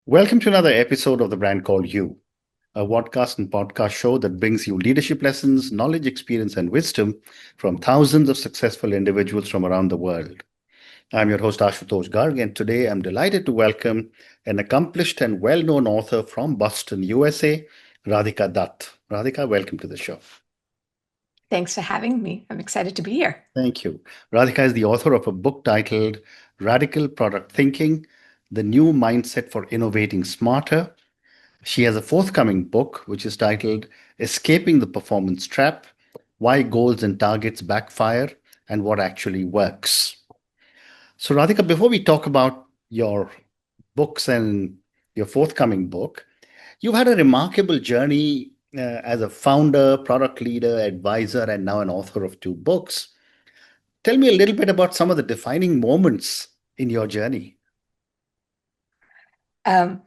Welcome to another episode of The Brand Called You, a podcast show that brings you leadership lessons, knowledge, experience, and wisdom from thousands of successful individuals from around the world. I'm your host, Ashutosh Garg, and today I'm delighted to welcome an accomplished and well-known author from Boston, USA, Radhika Dutt. Radhika, welcome to the show. Thanks for having me. I'm excited to be here. Thank you. Radhika is the author of a book titled Radical Product Thinking, The New Mindset for Innovating Smarter. She has a forthcoming book, which is titled Escaping the Performance Trap, Why Goals and Targets Backfire and What Actually Works. So, Radhika, before we talk about your books and your forthcoming book, you've had a remarkable journey as a founder, product leader, advisor, and now an author of two books. Tell me a little bit about some of the defining moments in your journey. Um,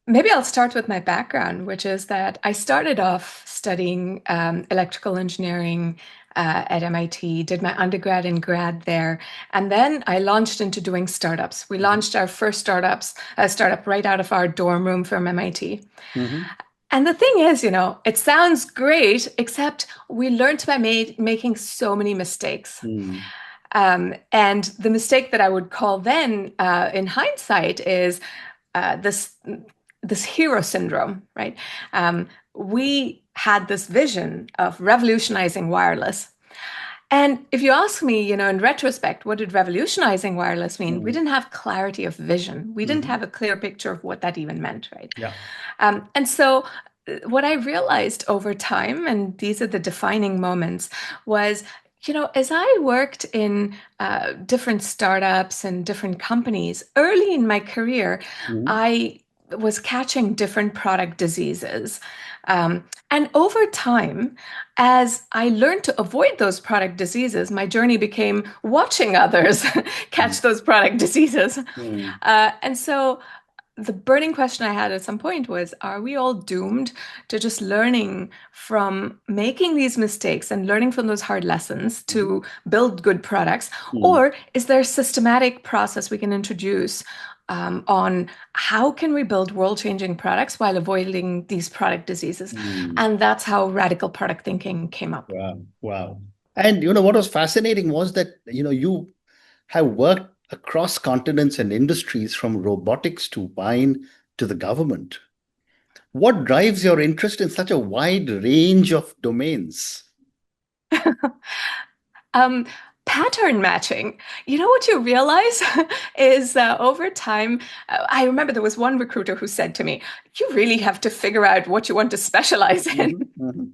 Maybe I'll start with my background, which is that I started off studying electrical engineering at MIT, did my undergrad and grad there, and then I launched into doing startups. We launched our first startup right out of our dorm room from MIT. Mm-hmm. And the thing is, it sounds great, except we learned by making so many mistakes. Mm-hmm. And the mistake that I would call then, in hindsight, is this hero syndrome, right? We had this vision of revolutionizing wireless. And if you ask me, in retrospect, what did revolutionizing wireless mean? We didn't have clarity of vision. We didn't Mm-hmm. have a clear picture of what that even meant, right? Yeah. And so what I realized over time, and these are the defining moments, was as I worked in different startups and different companies early in my career, Mm-hmm. I was catching different product diseases. And over time, as I learned to avoid those product diseases, my journey became watching others catch those product diseases. Mm-hmm. And so the burning question I had at some point was, are we all doomed to just learning from making these mistakes and learning from those hard lessons to build good products? Mm-hmm. Or is there a systematic process we can introduce on how can we build world-changing products while avoiding these product diseases? Mm-hmm. And that's how radical product thinking came up. Wow. Wow. And what was fascinating was that, you have worked across continents and industries from robotics to wine to the government. What drives your interest in such a wide range of domains? Um, Pattern matching. What you realize is over time, I remember there was one recruiter who said to me, "You really have to figure out what you want to specialize in." Mhm, mhm,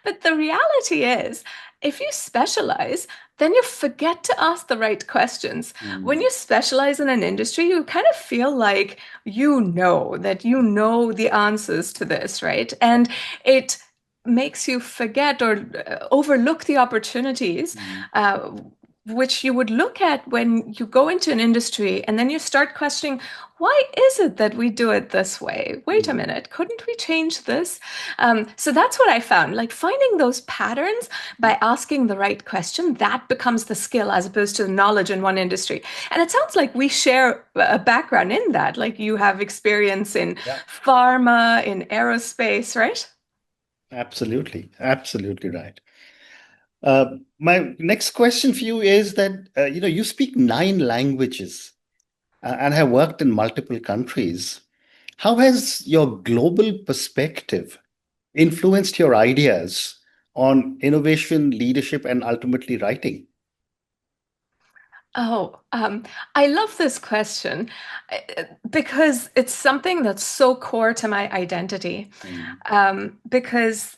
But the reality is, if you specialize, then you forget to ask the right questions. When mm, you specialize in an industry, you kind of feel like that you know the answers to this, right? And it makes you forget or overlook the opportunities mm, uh, which you would look at when you go into an industry and then you start questioning, why is it that we do it this way? Wait a mm, minute, couldn't we change this? So that's what I found, like finding those patterns by asking the right question, that becomes the skill as opposed to the knowledge in one industry. And it sounds like we share a background in that, like you have experience in yeah, pharma, in aerospace, right? absolutely. Absolutely right. My next question for you is that, you speak nine languages and have worked in multiple countries. How has your global perspective influenced your ideas on innovation, leadership, and ultimately writing? Oh, I love this question because it's something that's so core to my identity. Mm, Because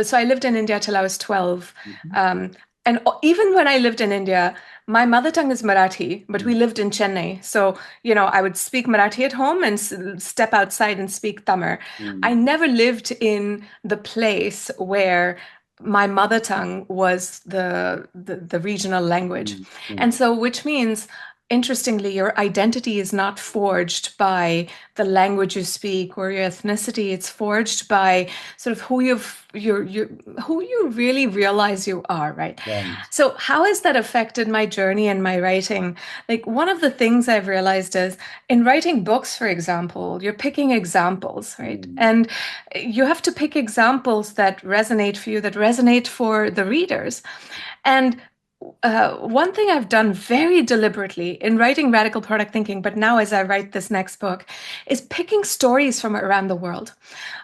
so I lived in India till I was 12. mhm, Um, and even when I lived in India, my mother tongue is Marathi, but we mm, lived in Chennai. So, I would speak Marathi at home and step outside and speak Tamil. I mm, never lived in the place where my mother tongue was the regional language. mm, And mm, so, which means interestingly, your identity is not forged by the language you speak or your ethnicity. It's forged by sort of who you really realize you are, right? Right. So how has that affected my journey and my writing? Like one of the things I've realized is in writing books, for example, you're picking examples, right? Mm. And you have to pick examples that resonate for you, that resonate for the readers. And one thing I've done very deliberately in writing Radical Product Thinking, but now as I write this next book, is picking stories from around the world.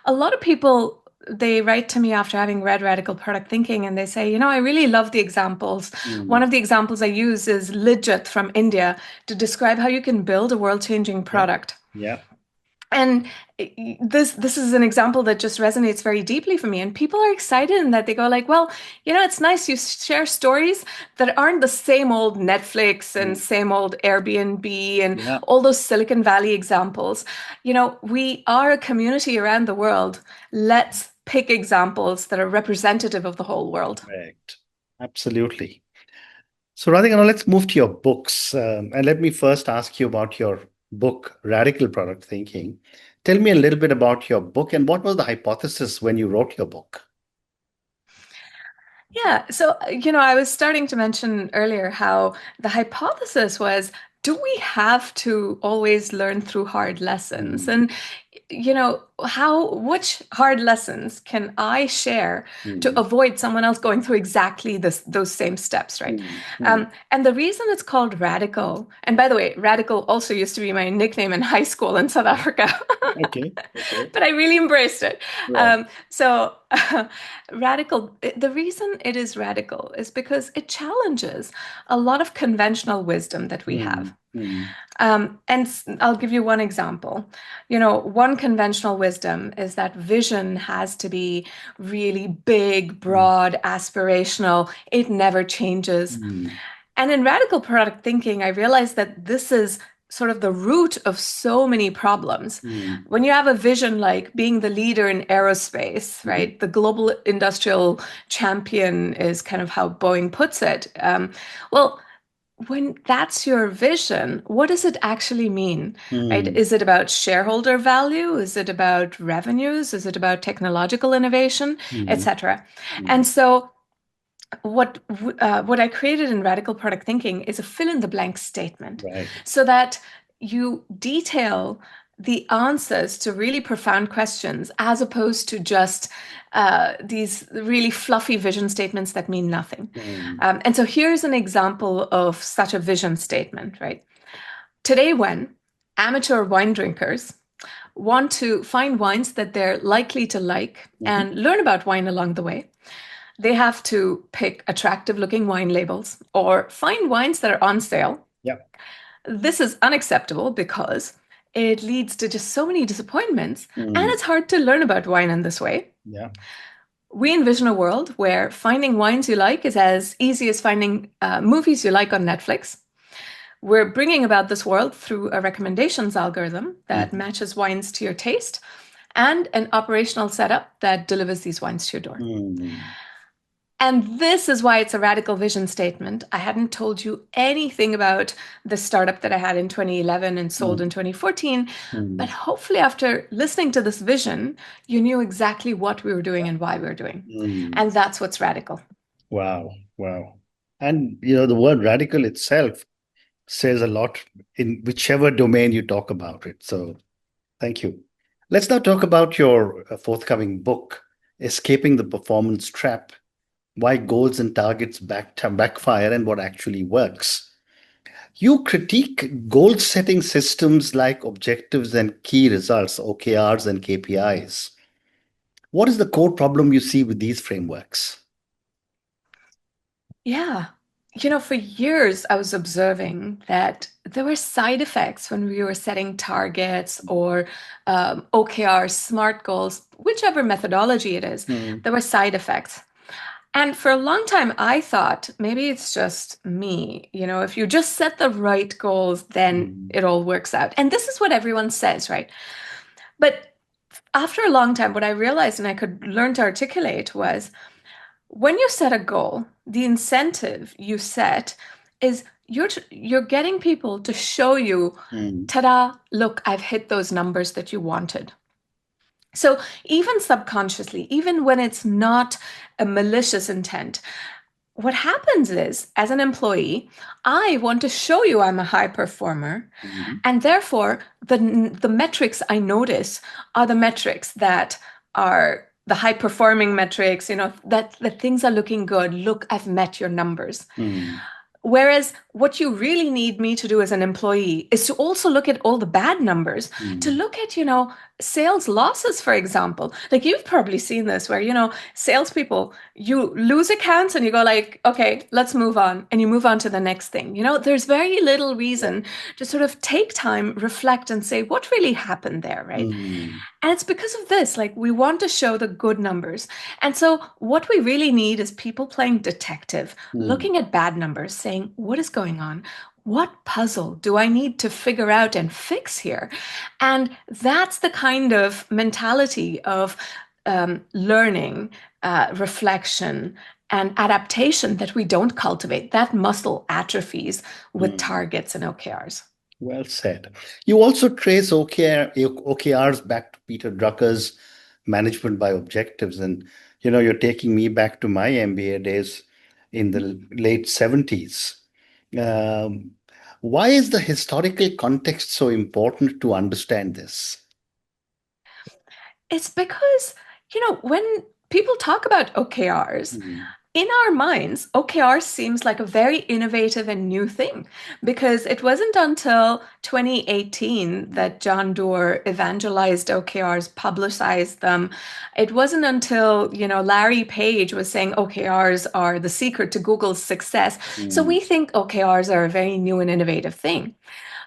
A lot of people, they write to me after having read Radical Product Thinking and they say, I really love the examples. One Mm. of the examples I use is Lijjat from India to describe how you can build a world-changing Yeah. product. Yeah. And this is an example that just resonates very deeply for me. And people are excited in that they go like, well, it's nice you share stories that aren't the same old Netflix and Mm. same old Airbnb and Yeah. all those Silicon Valley examples. We are a community around the world. Let's pick examples that are representative of the whole world. Correct. Absolutely. So, Radhika, now let's move to your books. And let me first ask you about your book, Radical Product Thinking. Tell me a little bit about your book and what was the hypothesis when you wrote your book? Yeah. So, I was starting to mention earlier how the hypothesis was, do we have to always learn through hard lessons? Mm. And, which hard lessons can I share to Mm. avoid someone else going through exactly those same steps, right? Mm. Mm. And the reason it's called radical, and by the way, radical also used to be my nickname in high school in South Africa. Okay. Okay. But I really embraced it. Right. So, radical, the reason it is radical is because it challenges a lot of conventional wisdom that we Mm. have. Mm. And I'll give you one example. One conventional wisdom is that vision has to be really big, Mm. broad, aspirational. It never changes. Mm. And in radical product thinking, I realized that this is sort of the root of so many problems. Mm. When you have a vision like being the leader in aerospace, Mhm. right? The global industrial champion is kind of how Boeing puts it. Well, when that's your vision, what does it actually mean, right? Mm. Is it about shareholder value? Is it about revenues? Is it about technological innovation, Mhm. etc.? Mm. And so what I created in radical product thinking is a fill in the blank statement Right. so that you detail the answers to really profound questions as opposed to just these really fluffy vision statements that mean nothing. Mm. And so here's an example of such a vision statement, right? Today, when amateur wine drinkers want to find wines that they're likely to like Mhm. and learn about wine along the way, they have to pick attractive looking wine labels or find wines that are on sale. Yeah. This is unacceptable because it leads to just so many disappointments, and Mm. it's hard to learn about wine in this way. Yeah. We envision a world where finding wines you like is as easy as finding movies you like on Netflix. We're bringing about this world through a recommendations algorithm that Mhm. matches wines to your taste and an operational setup that delivers these wines to your door. Mm. And this is why it's a radical vision statement. I hadn't told you anything about the startup that I had in 2011 and sold Mm. in 2014. But Mm. hopefully, after listening to this vision, you knew exactly what we were doing and why we were doing. Mm. And that's what's radical. Wow. Wow. And the word radical itself says a lot in whichever domain you talk about it. So thank you. Let's now talk about your forthcoming book, Escaping the Performance Trap: Why Goals and Targets Backfire and What Actually Works. You critique goal setting systems like objectives and key results, OKRs and KPIs. What is the core problem you see with these frameworks? Yeah. For years, I was observing that there were side effects when we were setting targets or OKR, SMART goals, whichever methodology it is, Mm. there were side effects. And for a long time, I thought maybe it's just me. If you just set the right goals, then Mm. it all works out. And this is what everyone says, right? But after a long time, what I realized and I could learn to articulate was when you set a goal, the incentive you set is you're getting people to show you, Mm, ta-da, look, I've hit those numbers that you wanted. So even subconsciously, even when it's not a malicious intent, what happens is, as an employee, I want to show you I'm a high performer, mm, and therefore the metrics I notice are the metrics that are the high performing metrics, that things are looking good. Look, I've met your numbers. mm, Whereas what you really need me to do as an employee is to also look at all the bad numbers, to mm. look at, sales losses, for example. Like you've probably seen this where, salespeople, you lose accounts and you go like, okay, let's move on. And you move on to the next thing. There's very little reason to sort of take time, reflect, and say, what really happened there, right? Mm, And it's because of this, like we want to show the good numbers. And so what we really need is people playing detective, mm, looking at bad numbers, saying, what is going on? What puzzle do I need to figure out and fix here? And that's the kind of mentality of learning, reflection, and adaptation that we don't cultivate. That muscle atrophies with mm. targets and OKRs. Well said. You also trace OKRs back to Peter Drucker's management by objectives. And, you're taking me back to my MBA days in the late 70s. Um, why is the historical context so important to understand this? It's because, when people talk about OKRs, Mm, in our minds, OKR seems like a very innovative and new thing because it wasn't until 2018 that John Doerr evangelized OKRs, publicized them. It wasn't until, Larry Page was saying OKRs are the secret to Google's success. So mm, we think OKRs are a very new and innovative thing.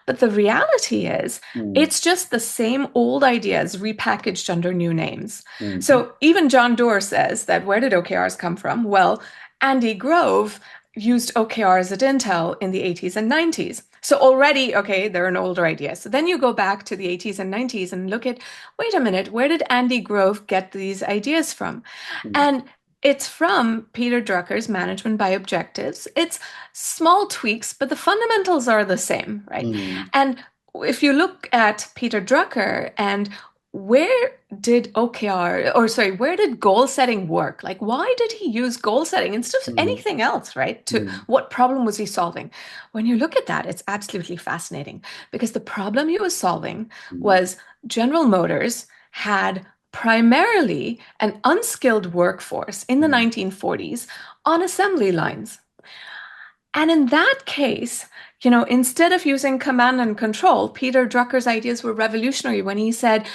But the reality is, mm, it's just the same old ideas repackaged under new names. mm, So even John Doerr says that where did OKRs come from? Well, Andy Grove used OKRs at Intel in the 80s and 90s. So already, okay, they're an older idea. So then you go back to the 80s and 90s and look at, wait a minute, where did Andy Grove get these ideas from? mm, And it's from Peter Drucker's Management by Objectives. It's small tweaks, but the fundamentals are the same, right? mm, And if you look at Peter Drucker and where did OKR, or sorry, where did goal setting work? Like, why did he use goal setting instead of mm, anything else, right? To mm, what problem was he solving? When you look at that, it's absolutely fascinating because the problem he was solving mm, was General Motors had primarily an unskilled workforce in the mm, 1940s on assembly lines. And in that case, instead of using command and control, Peter Drucker's ideas were revolutionary when he said,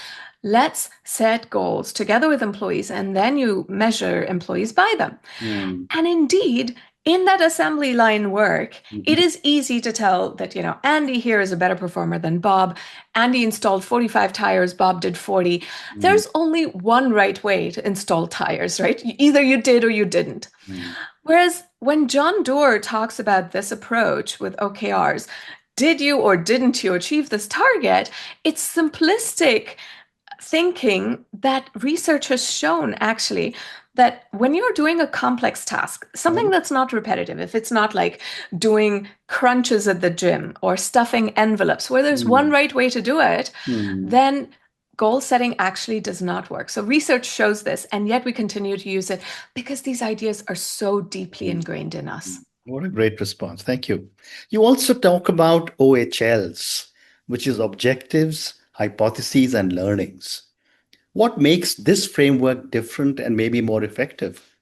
let's set goals together with employees and then you measure employees by them. mm, And indeed, in that assembly line work, it mhm, is easy to tell that, Andy here is a better performer than Bob. Andy installed 45 tires, Bob did 40. mm, There's only one right way to install tires, right? Either you did or you didn't. mm, Whereas when John Doerr talks about this approach with OKRs, did you or didn't you achieve this target? It's simplistic thinking that research has shown actually that when you're doing a complex task, something right? that's not repetitive, if it's not like doing crunches at the gym or stuffing envelopes where there's one Mm, right way to do it, mm, then goal setting actually does not work. So research shows this, and yet we continue to use it because these ideas are so deeply mm. ingrained in us. What a great response. Thank you. You also talk about OHLs, which is objectives, hypotheses, and learnings. What makes this framework different and maybe more effective?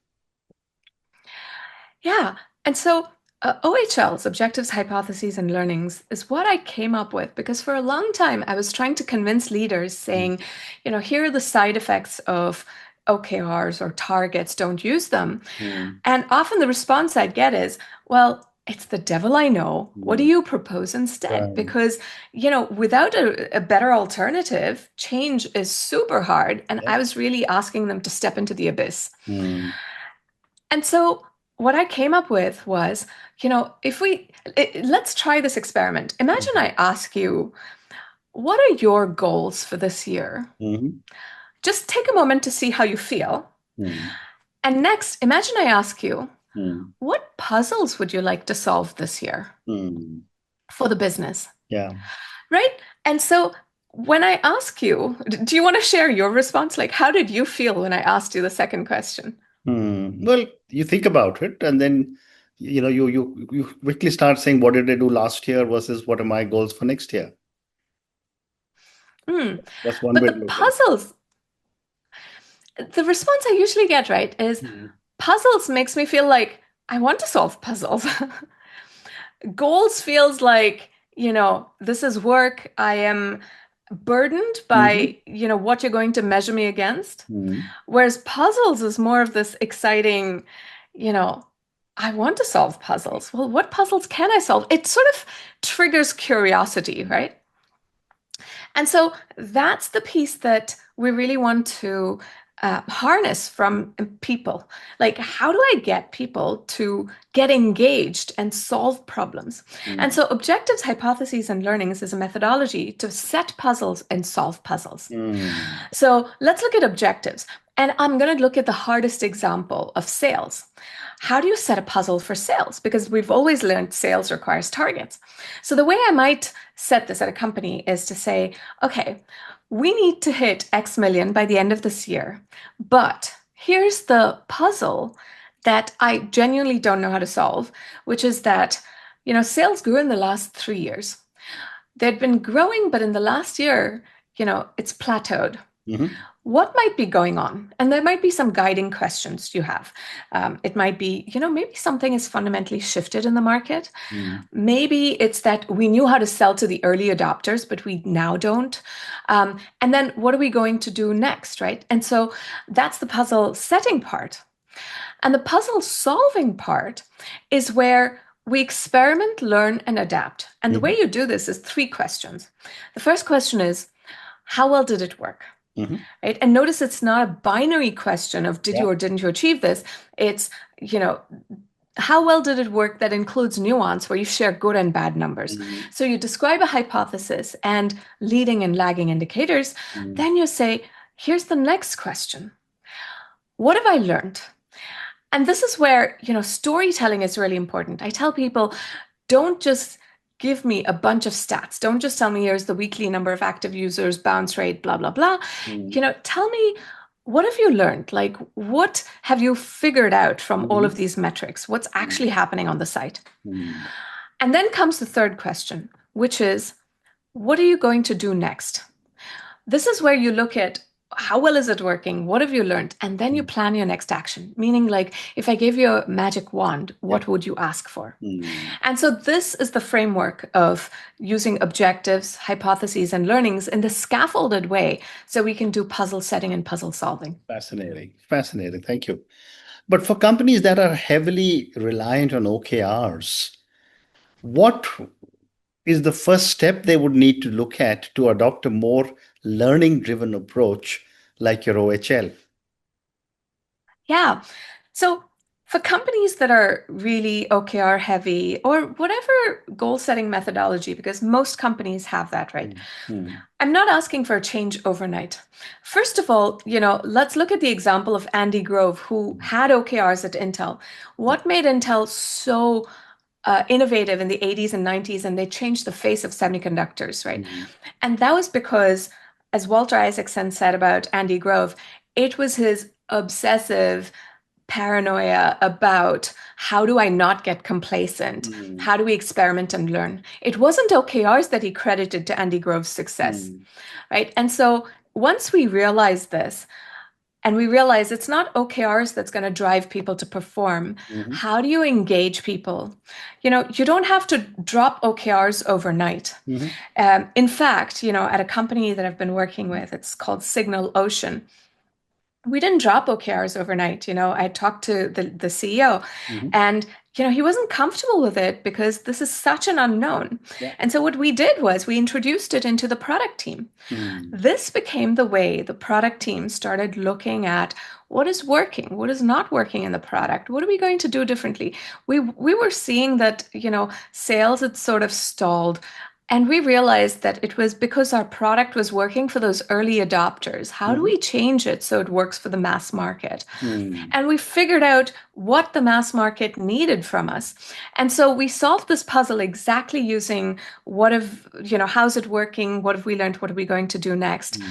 Yeah. And so OHLs, objectives, hypotheses, and learnings, is what I came up with because for a long time I was trying to convince leaders Mm, saying, here are the side effects of OKRs or targets, don't use them. mm, And often the response I'd get is, well, it's the devil I know. What do mm. you propose instead? Right. Because, without a better alternative, change is super hard. And Yep. I was really asking them to step into the abyss. Mm, And so what I came up with was, if let's try this experiment. Imagine mm, I ask you, what are your goals for this year? mm, Just take a moment to see how you feel. mm, And next, imagine I ask you, Mm. What puzzles would you like to solve this year Mm. for the business? Yeah. Right? And so when I ask you, do you want to share your response? Like, how did you feel when I asked you the second question? Well, you think about it, and then you quickly start saying, what did I do last year versus what are my goals for next year? Hmm. That's one But way the to look at it. puzzles, the response I usually get, right, is Mm. puzzles makes me feel like I want to solve puzzles. Goals feels like, this is work. I am burdened Mhm. by, what you're going to measure me against. Mm. Whereas puzzles is more of this exciting, you know, I want to solve puzzles. Well, what puzzles can I solve? It sort of triggers curiosity, right? And so that's the piece that we really want to harness from people. Like, how do I get people to get engaged and solve problems? And Mm. so, objectives, hypotheses, and learnings is a methodology to set puzzles and solve puzzles. Mm. So, let's look at objectives. And I'm going to look at the hardest example of sales. How do you set a puzzle for sales? Because we've always learned sales requires targets. So, the way I might set this at a company is to say, okay, we need to hit X million by the end of this year. But here's the puzzle that I genuinely don't know how to solve, which is that, sales grew in the last 3 years. They'd been growing, but in the last year, it's plateaued. Mhm. What might be going on? And there might be some guiding questions you have. It might be, maybe something is fundamentally shifted in the market. Mm. Maybe it's that we knew how to sell to the early adopters, but we now don't. And then what are we going to do next, right? And so that's the puzzle setting part. And the puzzle solving part is where we experiment, learn, and adapt. And the way Mhm. you do this is three questions. The first question is, how well did it work? Mhm. Right? And notice it's not a binary question of did Yeah. you or didn't you achieve this? It's, you know, how well did it work that includes nuance where you share good and bad numbers. Mm. So you describe a hypothesis and leading and lagging indicators. Mm. Then you say, here's the next question. What have I learned? And this is where, storytelling is really important. I tell people, don't just give me a bunch of stats. Don't just tell me here's the weekly number of active users, bounce rate, blah, blah, blah. Mm. Tell me what have you learned? Like, what have you figured out from all Mhm. of these metrics? What's Mm. actually happening on the site? Mm. And then comes the third question, which is, what are you going to do next? This is where you look at how well is it working? What have you learned? And then you Mm. plan your next action. Meaning, like, if I gave you a magic wand, Yeah. what would you ask for? Mm. And so this is the framework of using objectives, hypotheses, and learnings in the scaffolded way so we can do puzzle setting and puzzle solving. Fascinating. Fascinating. Thank you. But for companies that are heavily reliant on OKRs, what is the first step they would need to look at to adopt a more learning-driven approach like your OHL? Yeah. So for companies that are really OKR heavy or whatever goal setting methodology, because most companies have that, right? Mm. Mm. I'm not asking for a change overnight. First of all, let's look at the example of Andy Grove, who had OKRs at Intel. What made Intel so innovative in the 80s and 90s, and they changed the face of semiconductors, right? Mm. And that was because, as Walter Isaacson said about Andy Grove, it was his obsessive paranoia about how do I not get complacent? Mm. How do we experiment and learn? It wasn't OKRs that he credited to Andy Grove's success, Mm. right? And so once we realize this, and we realize it's not OKRs that's going to drive people to perform. Mhm. How do you engage people? You don't have to drop OKRs overnight. Mhm. In fact, at a company that I've been working with, it's called Signal Ocean. We didn't drop OKRs overnight. I talked to the CEO, Mhm. and he wasn't comfortable with it because this is such an unknown. Yeah. And so what we did was we introduced it into the product team. Mm. This became the way the product team started looking at what is working, what is not working in the product, what are we going to do differently. We were seeing that sales had sort of stalled. And we realized that it was because our product was working for those early adopters. How do Mhm. we change it so it works for the mass market? Mm. And we figured out what the mass market needed from us. And so we solved this puzzle exactly using how's it working? What have we learned? What are we going to do next? Mm.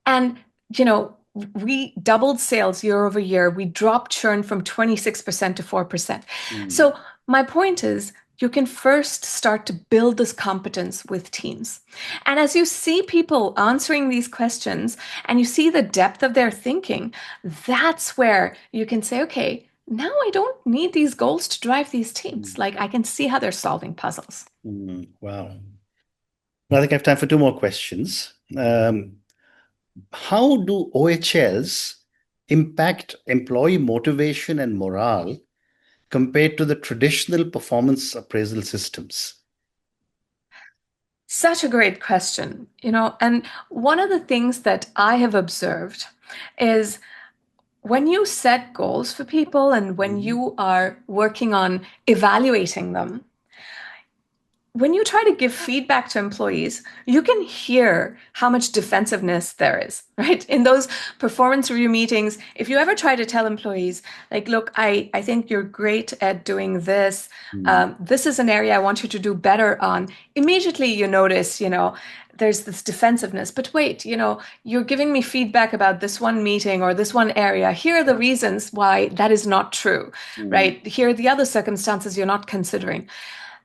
And, you know, we doubled sales year over year. We dropped churn from 26% to 4%. Mm. So my point is, you can first start to build this competence with teams. And as you see people answering these questions and you see the depth of their thinking, that's where you can say, okay, now I don't need these goals to drive these teams. Mm. Like I can see how they're solving puzzles. Mm. Wow. I think I have time for two more questions. How do OHLs impact employee motivation and morale compared to the traditional performance appraisal systems? Such a great question, and one of the things that I have observed is when you set goals for people and when Mhm. you are working on evaluating them, when you try to give feedback to employees, you can hear how much defensiveness there is, right? In those performance review meetings, if you ever try to tell employees, like, look, I think you're great at doing this. Mm. This is an area I want you to do better on. Immediately you notice, there's this defensiveness. But wait, you're giving me feedback about this one meeting or this one area. Here are the reasons why that is not true, Mm. right? Here are the other circumstances you're not considering.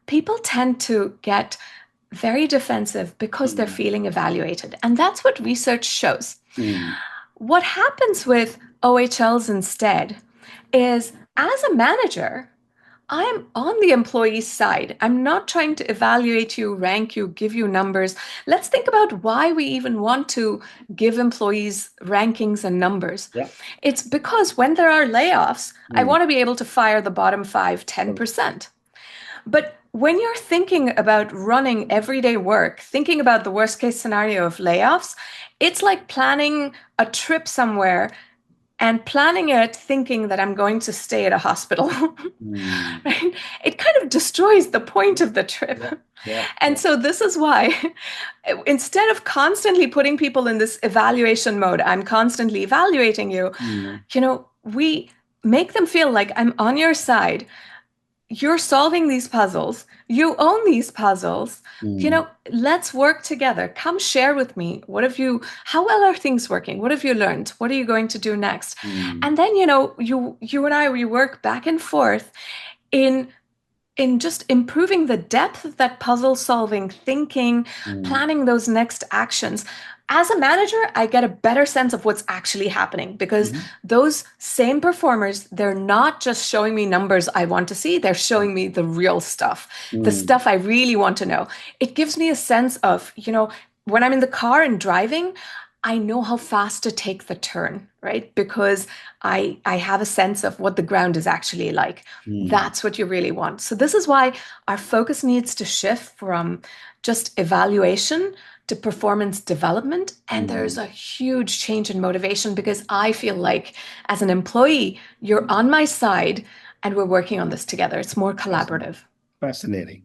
People tend to get very defensive because they're Mm. feeling evaluated. And that's what research shows. Mm. What happens with OHLs instead is as a manager, I'm on the employee side. I'm not trying to evaluate you, rank you, give you numbers. Let's think about why we even want to give employees rankings and numbers. Yeah. It's because when there are layoffs, I Mm. want to be able to fire the bottom 5, Right. 10%. But when you're thinking about running everyday work, thinking about the worst case scenario of layoffs, it's like planning a trip somewhere and planning it thinking that I'm going to stay at a hospital. Mm. Right? It kind of destroys the point of the trip. Yeah. Yeah. And Yeah. so this is why instead of constantly putting people in this evaluation mode, I'm constantly evaluating you, Mm. we make them feel like I'm on your side. You're solving these puzzles. You own these puzzles. Mm. Let's work together. Come share with me. How well are things working? What have you learned? What are you going to do next? Mm. And then, you and I, we work back and forth in just improving the depth of that puzzle solving thinking, Mm. planning those next actions. As a manager, I get a better sense of what's actually happening because Mhm. those same performers, they're not just showing me numbers I want to see, they're showing me the real stuff, the Mm. stuff I really want to know. It gives me a sense of, when I'm in the car and driving, I know how fast to take the turn, right? Because I have a sense of what the ground is actually like. Mm. That's what you really want. So this is why our focus needs to shift from just evaluation to performance development. And there's Mm. a huge change in motivation because I feel like as an employee, you're on my side and we're working on this together. It's more Fascinating. collaborative. Fascinating.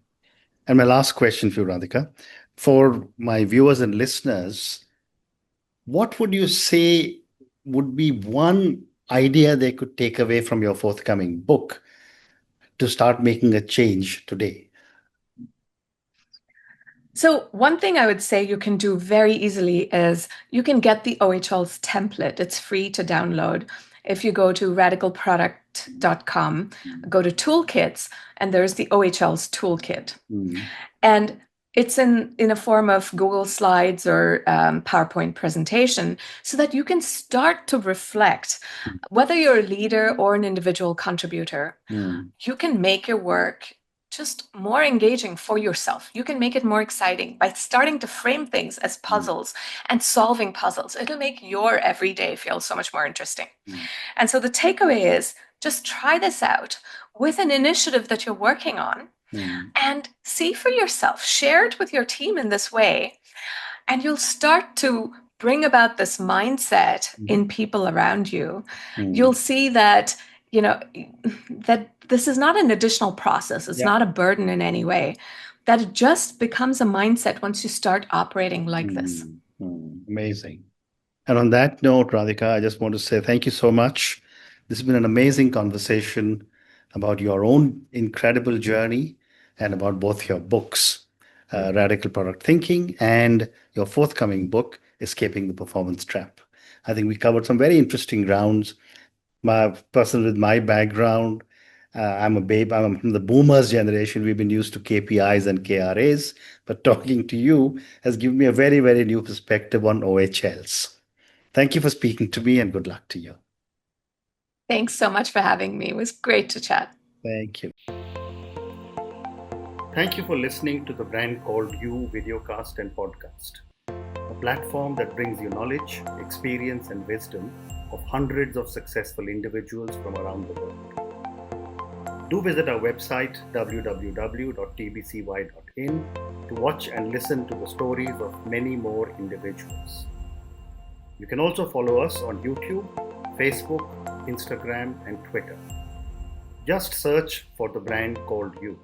And my last question for you, Radhika. For my viewers and listeners, what would you say would be one idea they could take away from your forthcoming book to start making a change today? So one thing I would say you can do very easily is you can get the OHL's template. It's free to download. If you go to radicalproduct.com, go to toolkits, and there's the OHL's toolkit. Mm. And it's in a form of Google Slides or PowerPoint presentation so that you can start to reflect. Whether you're a leader or an individual contributor, Mm. you can make your work just more engaging for yourself. You can make it more exciting by starting to frame things as Mm. puzzles and solving puzzles. It'll make your everyday feel so much more interesting. Mm. And so the takeaway is just try this out with an initiative that you're working on Mm. and see for yourself. Share it with your team in this way, and you'll start to bring about this mindset Mhm. in people around you. Mm. You'll see that, you know, that this is not an additional process. It's Yeah. not a burden in any way. that it just becomes a mindset once you start operating like this. Amazing. And on that note, Radhika, I just want to say thank you so much. This has been an amazing conversation about your own incredible journey and about both your books, Radical Product Thinking, and your forthcoming book, Escaping the Performance Trap. I think we covered some very interesting grounds. My person with my background, I'm a babe. I'm from the boomers generation. We've been used to KPIs and KRAs, but talking to you has given me a very, very new perspective on OHLs. Thank you for speaking to me and good luck to you. Thanks so much for having me. It was great to chat. Thank you. Thank you for listening to the Brand Called You videocast and podcast, a platform that brings you knowledge, experience, and wisdom of hundreds of successful individuals from around the world. Do visit our website www.tbcy.in to watch and listen to the stories of many more individuals. You can also follow us on YouTube, Facebook, Instagram, and Twitter. Just search for the Brand Called You.